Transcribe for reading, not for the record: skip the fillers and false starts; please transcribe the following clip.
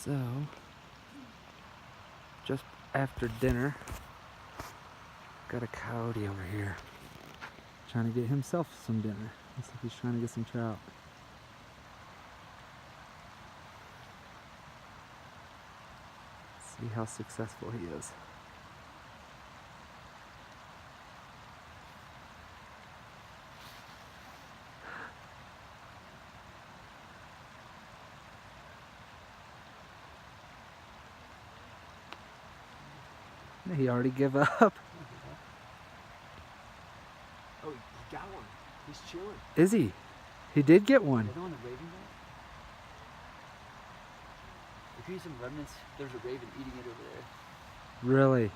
So, just after dinner, got a coyote over here trying to get himself some dinner. Looks like he's trying to get some trout. See how successful he is. He already give up. Oh, he got one. He's chilling. Is he? He did get one. Are they on the raven bed? If you see some remnants, there's a raven eating it over there. Really?